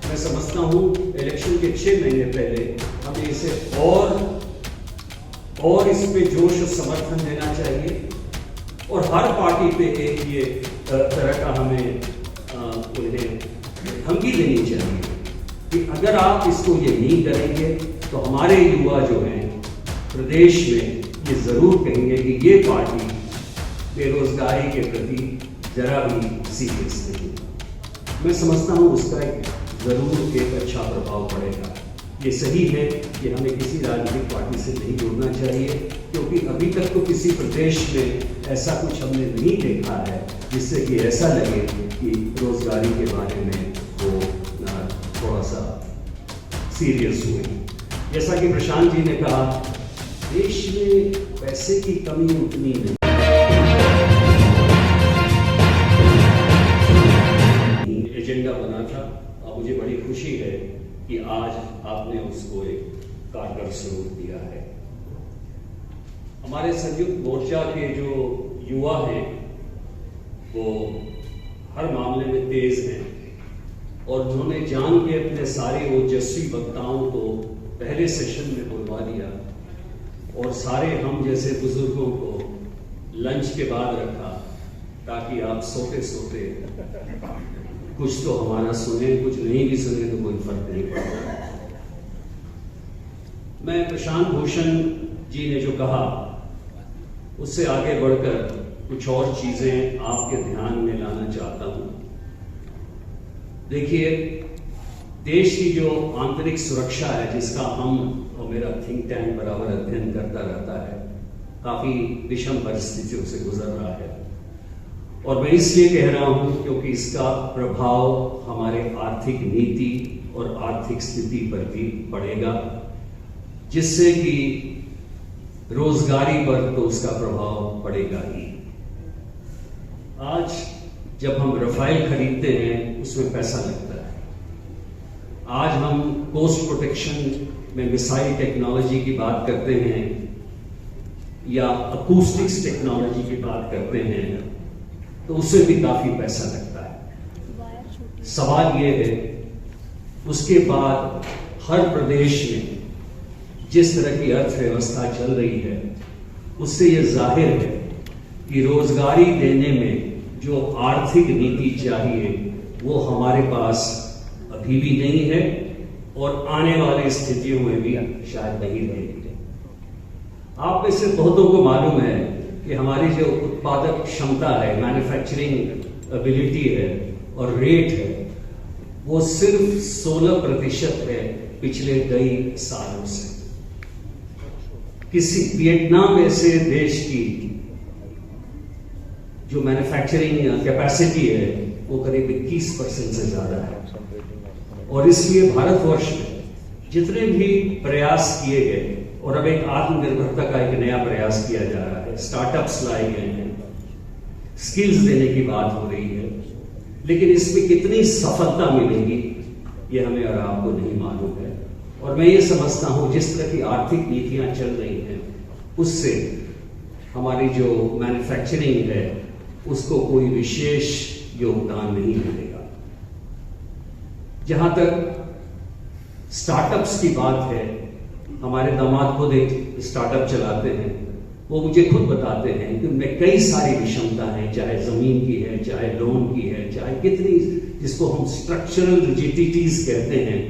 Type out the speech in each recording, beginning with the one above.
मैं समझता हूँ इलेक्शन के 6 महीने पहले हमें इसे और इस पे जोश और समर्थन देना चाहिए और हर पार्टी पे एक ये तरह का हमें उन्हें धमकी देनी चाहिए कि अगर आप इसको ये नहीं करेंगे तो हमारे युवा जो हैं प्रदेश में ये जरूर कहेंगे कि ये पार्टी बेरोजगारी के प्रति जरा भी सीरियस नहीं। मैं समझता हूँ उसका जरूर एक अच्छा प्रभाव पड़ेगा। ये सही है कि हमें किसी राजनीतिक पार्टी से नहीं जुड़ना चाहिए, क्योंकि अभी तक तो किसी प्रदेश में ऐसा कुछ हमने नहीं देखा है जिससे कि ऐसा लगे कि रोजगारी के बारे में वो थोड़ा सा सीरियस हुए। जैसा कि प्रशांत जी ने कहा, देश में पैसे की कमी उतनी नहीं, एजेंडा बना था और मुझे बड़ी खुशी है कि आज आपने उसको एक कारगर स्वरूप दिया है। हमारे संयुक्त मोर्चा के जो युवा हैं वो हर मामले में तेज हैं और उन्होंने जान के अपने सारे ओजस्वी वक्ताओं को पहले सेशन में बुलवा दिया और सारे हम जैसे बुजुर्गों को लंच के बाद रखा ताकि आप सोते सोते कुछ तो हमारा सुने, कुछ नहीं भी सुने तो कोई फर्क नहीं पड़ता। मैं प्रशांत भूषण जी ने जो कहा उससे आगे बढ़कर कुछ और चीजें आपके ध्यान में लाना चाहता हूं। देखिए, देश की जो आंतरिक सुरक्षा है जिसका हम और मेरा थिंक टैंक बराबर अध्ययन करता रहता है, काफी विषम परिस्थितियों से गुजर रहा है और मैं इसलिए कह रहा हूं क्योंकि इसका प्रभाव हमारे आर्थिक नीति और आर्थिक स्थिति पर भी पड़ेगा, जिससे कि रोजगारी पर तो उसका प्रभाव पड़ेगा ही। आज जब हम रफाइल खरीदते हैं उसमें पैसा लगता है। आज हम कोस्ट प्रोटेक्शन में मिसाइल टेक्नोलॉजी की बात करते हैं या अकूस्टिक्स टेक्नोलॉजी की बात करते हैं तो उससे भी काफी पैसा लगता है। सवाल यह है, उसके बाद हर प्रदेश में जिस तरह की अर्थव्यवस्था चल रही है उससे यह जाहिर है कि रोजगारी देने में जो आर्थिक नीति चाहिए वो हमारे पास अभी भी नहीं है और आने वाली स्थितियों में भी शायद नहीं रहेगी। आप में से बहुतों को मालूम है कि हमारी जो उत्पादक क्षमता है, मैन्युफैक्चरिंग एबिलिटी है और रेट है, वो सिर्फ 16% है पिछले कई सालों से। किसी वियतनाम ऐसे देश की जो मैन्युफैक्चरिंग कैपेसिटी है वो करीब 21% से ज्यादा है और इसलिए भारतवर्ष में जितने भी प्रयास किए गए और अब एक आत्मनिर्भरता का एक नया प्रयास किया जा रहा है, स्टार्टअप्स लाए गए हैं, स्किल्स देने की बात हो रही है, लेकिन इसमें कितनी सफलता मिलेगी ये हमें और आपको नहीं मालूम है। और मैं ये समझता हूं जिस तरह की आर्थिक नीतियां चल रही हैं उससे हमारी जो मैन्युफैक्चरिंग है उसको कोई विशेष योगदान नहीं मिलेगा। जहां तक स्टार्टअप्स की बात है, हमारे दामाद खुद एक स्टार्टअप चलाते हैं, वो मुझे खुद बताते हैं कि उनमें कई सारी विषमता है, चाहे जमीन की है, चाहे लोन की है, चाहे कितनी जिसको हम स्ट्रक्चरल रिजिडिटीज कहते हैं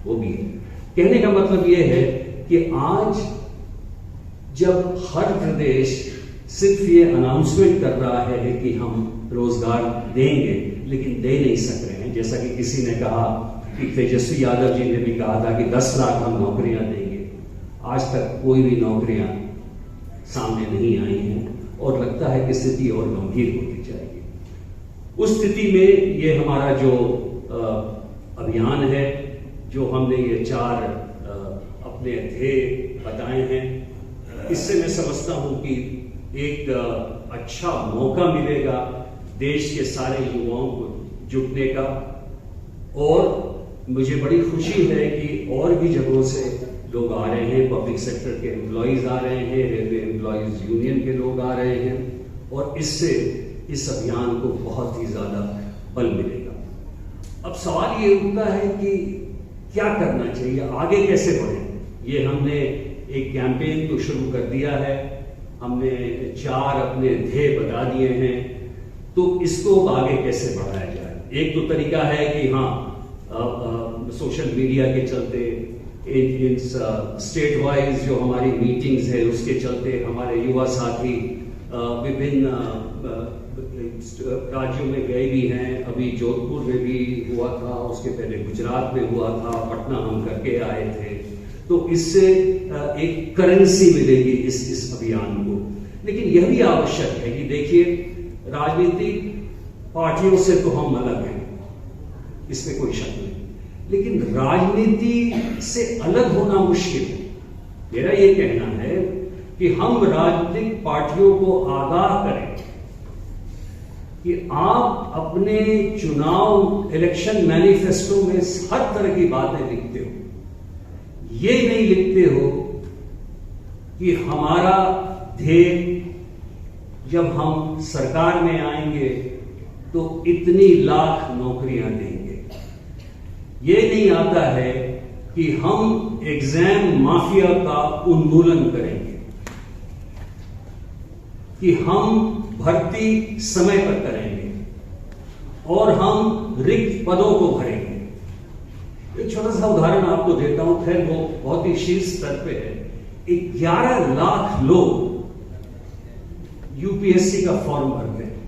वो भी है। कहने का मतलब ये है कि आज जब हर प्रदेश सिर्फ ये अनाउंसमेंट कर रहा है कि हम रोजगार देंगे लेकिन दे नहीं सक रहे हैं, जैसा कि किसी ने कहा कि तेजस्वी यादव जी ने भी कहा था कि 10 लाख हम नौकरियां देंगे, आज तक कोई भी नौकरियां सामने नहीं आई हैं और लगता है कि स्थिति और गंभीर होती जाएगी। उस स्थिति में ये हमारा जो अभियान है, जो हमने ये 4 अपने ध्येय बताए हैं, इससे मैं समझता हूं कि एक अच्छा मौका मिलेगा देश के सारे युवाओं को जुटने का। और मुझे बड़ी खुशी है कि और भी जगहों से लोग आ रहे हैं, पब्लिक सेक्टर के एम्प्लॉयज आ रहे हैं, रेलवे एम्प्लॉयज यूनियन के लोग आ रहे हैं और इससे इस अभियान को बहुत ही ज्यादा बल मिलेगा। अब सवाल ये उठता है कि क्या करना चाहिए, आगे कैसे बढ़े। ये हमने एक कैंपेन तो शुरू कर दिया है, हमने 4 अपने ध्येय बता दिए हैं, तो इसको आगे कैसे बढ़ाया जाए। एक तो तरीका है कि हाँ, सोशल मीडिया के चलते, इन स्टेट वाइज जो हमारी मीटिंग्स है उसके चलते हमारे युवा साथी विभिन्न राज्यों में गए भी हैं। अभी जोधपुर में भी हुआ था, उसके पहले गुजरात में हुआ था, पटना हम करके आए थे। तो इससे एक करेंसी मिलेगी इस अभियान को। लेकिन यह भी आवश्यक है कि देखिए, राजनीतिक पार्टियों से तो हम अलग हैं, इसमें कोई शक नहीं, लेकिन राजनीति से अलग होना मुश्किल है। मेरा ये कहना है कि हम राजनीतिक पार्टियों को आगाह करें कि आप अपने चुनाव इलेक्शन मैनिफेस्टो में हर तरह की बातें लिखते हो, ये नहीं लिखते हो कि हमारा ध्येय जब हम सरकार में आएंगे तो इतनी लाख नौकरियां देंगे। ये नहीं आता है कि हम एग्जाम माफिया का उन्मूलन करेंगे, कि हम भर्ती समय पर करेंगे और हम रिक्त पदों को भरेंगे। एक छोटा सा उदाहरण आपको देता हूं, खैर वो बहुत ही शीर्ष स्तर पे है। 11 लाख लोग यूपीएससी का फॉर्म भरते हैं।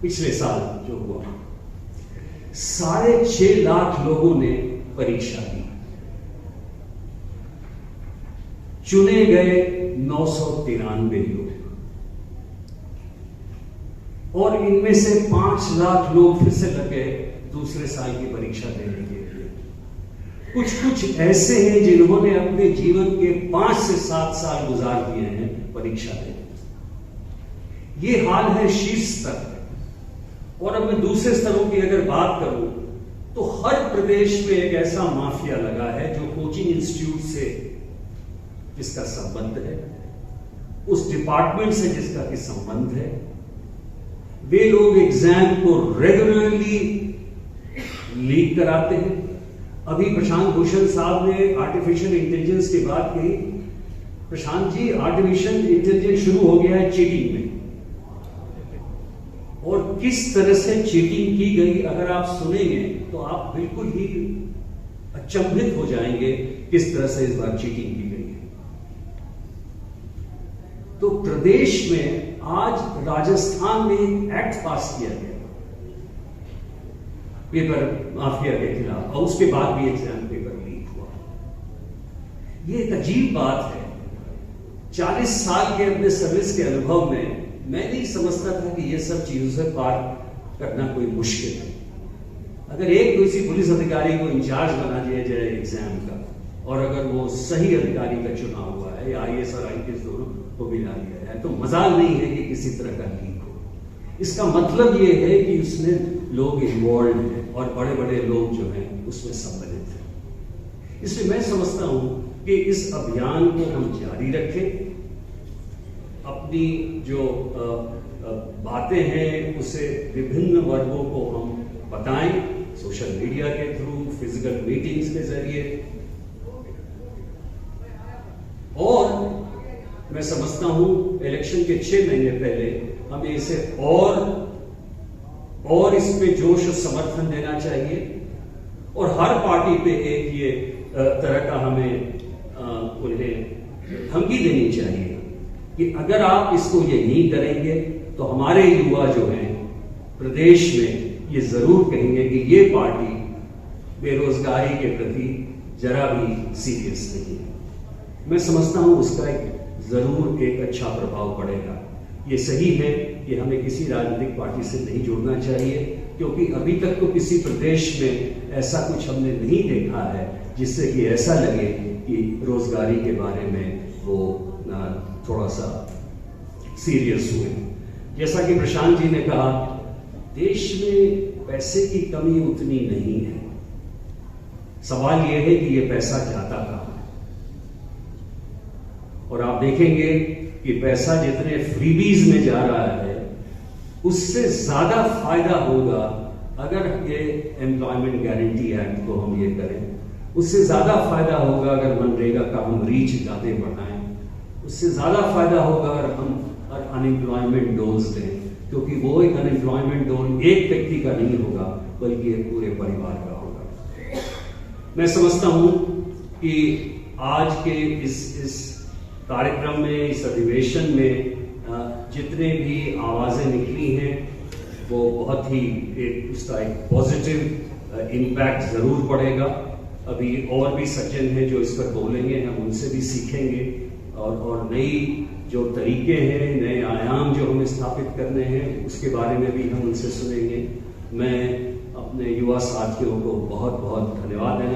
पिछले साल जो हुआ, 6.5 लाख लोगों ने परीक्षा दी, चुने गए 993 लोग, और इनमें से 5 लाख लोग फिर से लगे दूसरे साल की परीक्षा देने के लिए। कुछ ऐसे हैं जिन्होंने अपने जीवन के 5 से 7 साल गुजार दिए हैं परीक्षा देने। ये हाल है शीर्ष स्तर पर। और अब मैं दूसरे स्तरों की अगर बात करूं तो हर प्रदेश में एक ऐसा माफिया लगा है जो कोचिंग इंस्टीट्यूट से जिसका संबंध है, उस डिपार्टमेंट से जिसका कि संबंध है, वे लोग एग्जाम को रेगुलरली लीक कराते हैं। अभी प्रशांत भूषण साहब ने आर्टिफिशियल इंटेलिजेंस की बात कही। प्रशांत जी, आर्टिफिशियल इंटेलिजेंस शुरू हो गया है चीटिंग में, और किस तरह से चीटिंग की गई अगर आप सुनेंगे तो आप बिल्कुल ही अचंभित हो जाएंगे किस तरह से इस बार चीटिंग की गई है। तो प्रदेश में आज राजस्थान में एक एक्ट पास किया गया पेपर माफिया के खिलाफ, और उसके बाद भी एग्जाम पेपर लीक हुआ। ये एक अजीब बात है। 40 साल के अपने सर्विस के अनुभव में मैं नहीं समझता था कि ये सब चीजों से पार करना कोई मुश्किल है। अगर एक किसी पुलिस अधिकारी को इंचार्ज बना दिया जाए एग्जाम का, और अगर वो सही अधिकारी का चुनाव हुआ है या आईएएस और आईपीएस दोनों को मिला दिया जाए, तो मजाल नहीं है कि किसी तरह का लीक हो। इसका मतलब ये है कि उसमें लोग इन्वॉल्व हैं और बड़े बड़े लोग जो हैं उसमें सम्मिलित हैं। इसलिए मैं समझता हूं कि इस अभियान को हम जारी रखें, अपनी जो बातें हैं उसे विभिन्न वर्गों को हम बताएं, सोशल मीडिया के थ्रू, फिजिकल मीटिंग्स के जरिए। और मैं समझता हूं इलेक्शन के 6 महीने पहले हमें इसे और इसमें जोश और समर्थन देना चाहिए, और हर पार्टी पे एक ये तरह का हमें उन्हें धमकी देनी चाहिए कि अगर आप इसको ये नहीं करेंगे तो हमारे युवा जो हैं प्रदेश में ये जरूर कहेंगे कि ये पार्टी बेरोजगारी के प्रति जरा भी सीरियस नहीं है। मैं समझता हूं उसका जरूर एक अच्छा प्रभाव पड़ेगा। ये सही है कि हमें किसी राजनीतिक पार्टी से नहीं जुड़ना चाहिए, क्योंकि अभी तक तो किसी प्रदेश में ऐसा कुछ हमने नहीं देखा है जिससे कि ऐसा लगे कि रोजगारी के बारे में वो थोड़ा सा सीरियस हुए। जैसा कि प्रशांत जी ने कहा, देश में पैसे की कमी उतनी नहीं है। सवाल यह है कि यह पैसा जाता कहां है। और आप देखेंगे कि पैसा जितने फ्रीबीज में जा रहा है उससे ज्यादा फायदा होगा अगर ये एम्प्लॉयमेंट गारंटी एक्ट को हम ये करें, उससे ज्यादा फायदा होगा अगर मनरेगा का हम रीच ज्यादा बढ़ाएं, उससे ज्यादा फायदा होगा अगर हम अनएम्प्लॉयमेंट डोज दें, क्योंकि वो एक अनएम्प्लॉयमेंट डोज एक व्यक्ति का नहीं होगा बल्कि एक पूरे परिवार का होगा। मैं समझता हूं कि आज के इस कार्यक्रम में, इस अधिवेशन में जितने भी आवाजें निकली हैं वो बहुत ही उसका एक पॉजिटिव इम्पैक्ट जरूर पड़ेगा। अभी और भी सज्जन हैं जो इस पर बोलेंगे, हम उनसे भी सीखेंगे और नई जो तरीके हैं, नए आयाम जो हमें स्थापित करने हैं, उसके बारे में भी हम उनसे सुनेंगे। मैं अपने युवा साथियों को बहुत बहुत धन्यवाद देना